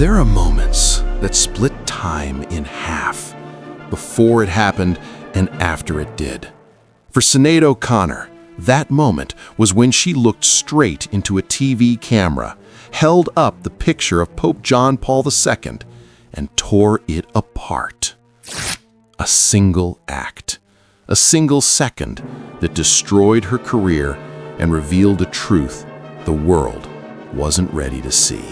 There are moments that split time in half, before it happened and after it did. For Sinead O'Connor, that moment was when she looked straight into a TV camera, held up the picture of Pope John Paul II, and tore it apart. A single act, a single second that destroyed her career and revealed a truth the world wasn't ready to see.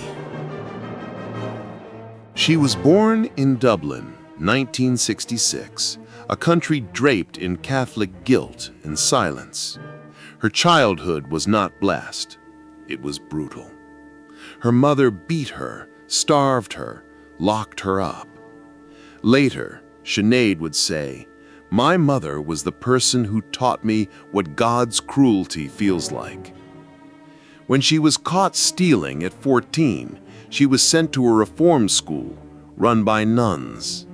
She was born in Dublin, 1966, a country draped in Catholic guilt and silence. Her childhood was not blessed. It was brutal. Her mother beat her, starved her, locked her up. Later, Sinead would say, "My mother was the person who taught me what God's cruelty feels like." When she was caught stealing at 14, she was sent to a reform school run by nuns.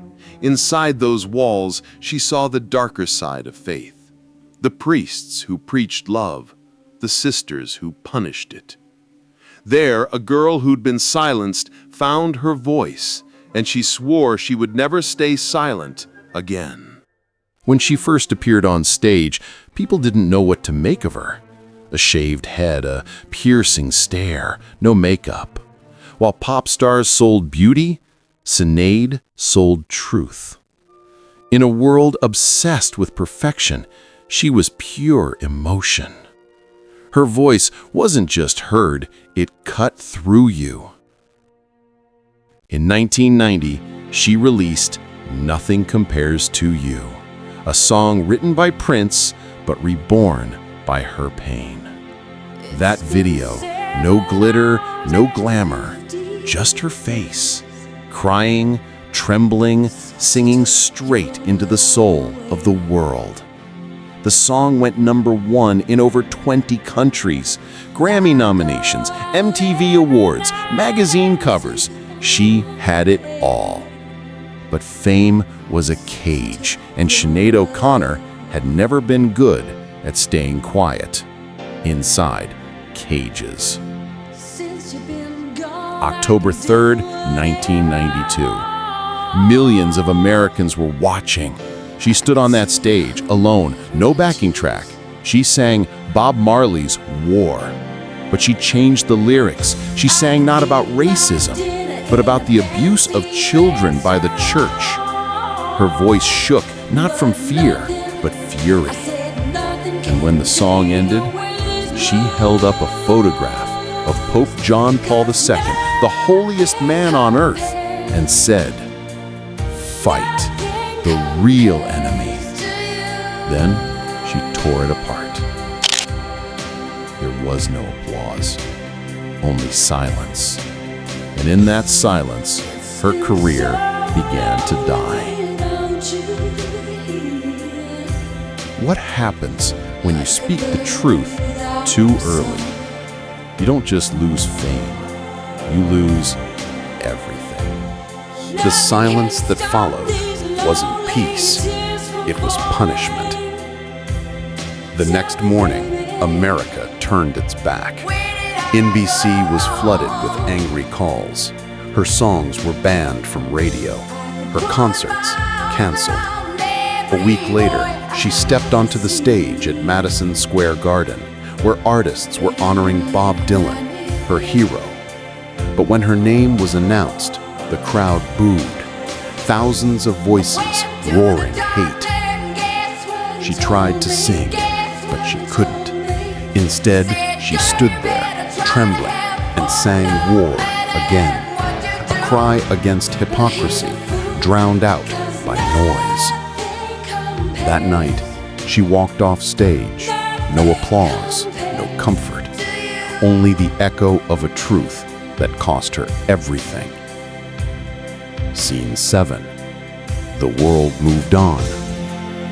Inside those walls, she saw the darker side of faith. The priests who preached love, the sisters who punished it. There, a girl who'd been silenced found her voice, and she swore she would never stay silent again. When she first appeared on stage, people didn't know what to make of her. A shaved head, a piercing stare, no makeup. While pop stars sold beauty, Sinead sold truth. In a world obsessed with perfection, she was pure emotion. Her voice wasn't just heard, it cut through you. In 1990, she released Nothing Compares to You, a song written by Prince but reborn by her pain. That video, no glitter, no glamour, just her face, crying, trembling, singing straight into the soul of the world. The song went #1 in over 20 countries, Grammy nominations, MTV awards, magazine covers. She had it all. But fame was a cage, and Sinead O'Connor had never been good at staying quiet inside cages. October 3rd, 1992. Millions of Americans were watching. She stood on that stage, alone, no backing track. She sang Bob Marley's War. But she changed the lyrics. She sang not about racism, but about the abuse of children by the church. Her voice shook, not from fear, but fury. And when the song ended, she held up a photograph of Pope John Paul II, the holiest man on earth, and said, "Fight the real enemy." Then she tore it apart. There was no applause, only silence. And in that silence, her career began to die. What happens when you speak the truth too early? You don't just lose fame, you lose everything. The silence that followed wasn't peace, it was punishment. The next morning, America turned its back. NBC was flooded with angry calls. Her songs were banned from radio, her concerts canceled. A week later, she stepped onto the stage at Madison Square Garden, where artists were honoring Bob Dylan, her hero. But when her name was announced, the crowd booed, thousands of voices roaring hate. She tried to sing, but she couldn't. Instead, she stood there, trembling, and sang war again, a cry against hypocrisy, drowned out by noise. That night, she walked off stage. No applause, no comfort, only the echo of a truth that cost her everything. Scene 7. The world moved on.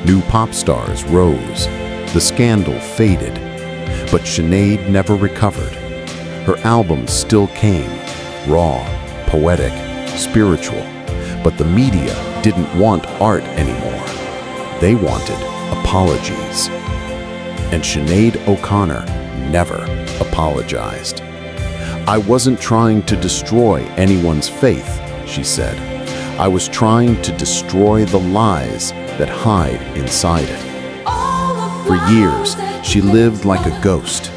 New pop stars rose. The scandal faded. But Sinead never recovered. Her albums still came, raw, poetic, spiritual. But the media didn't want art anymore. They wanted apologies. And Sinead O'Connor never apologized. "I wasn't trying to destroy anyone's faith," she said. "I was trying to destroy the lies that hide inside it." For years, she lived like a ghost,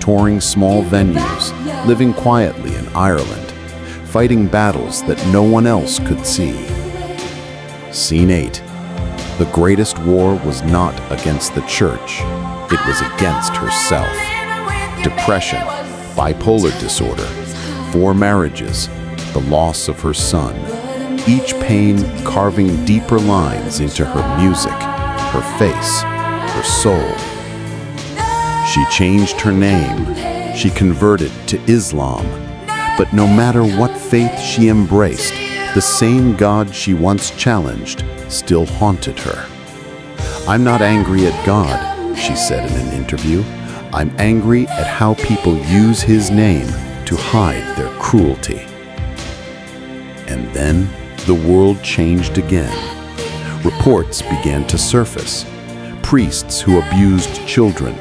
touring small venues, living quietly in Ireland, fighting battles that no one else could see. Scene 8. The greatest war was not against the church, it was against herself. Depression, bipolar disorder, 4 marriages, the loss of her son, each pain carving deeper lines into her music, her face, her soul. She changed her name, she converted to Islam, but no matter what faith she embraced, the same God she once challenged still haunted her. "I'm not angry at God," she said in an interview. "I'm angry at how people use His name to hide their cruelty." And then the world changed again. Reports began to surface. Priests who abused children,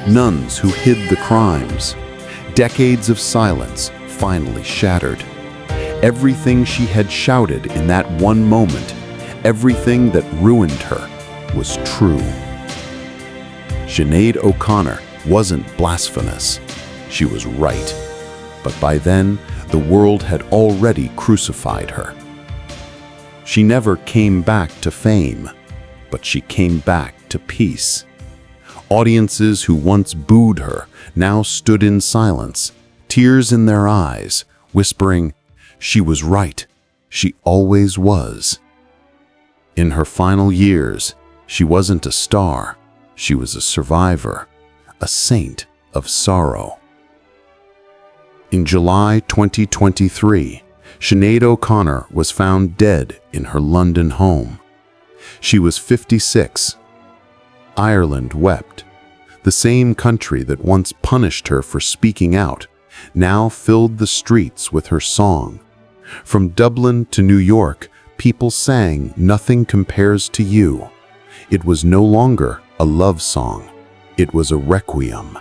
nuns who hid the crimes. Decades of silence finally shattered. Everything she had shouted in that one moment, everything that ruined her, was true. Sinead O'Connor wasn't blasphemous. She was right. But by then, the world had already crucified her. She never came back to fame, but she came back to peace. Audiences who once booed her now stood in silence, tears in their eyes, whispering, "She was right. She always was." In her final years, she wasn't a star. She was a survivor, a saint of sorrow. In July 2023, Sinead O'Connor was found dead in her London home. She was 56. Ireland wept. The same country that once punished her for speaking out now filled the streets with her song. From Dublin to New York, people sang "Nothing Compares to You." It was no longer a love song. It was a requiem.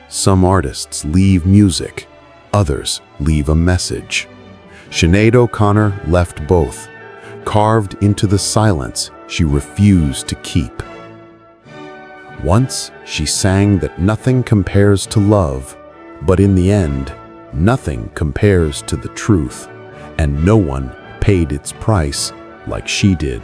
Some artists leave music, others leave a message. Sinead O'Connor left both, carved into the silence she refused to keep. Once she sang that nothing compares to love, but in the end, nothing compares to the truth, and no one paid its price like she did.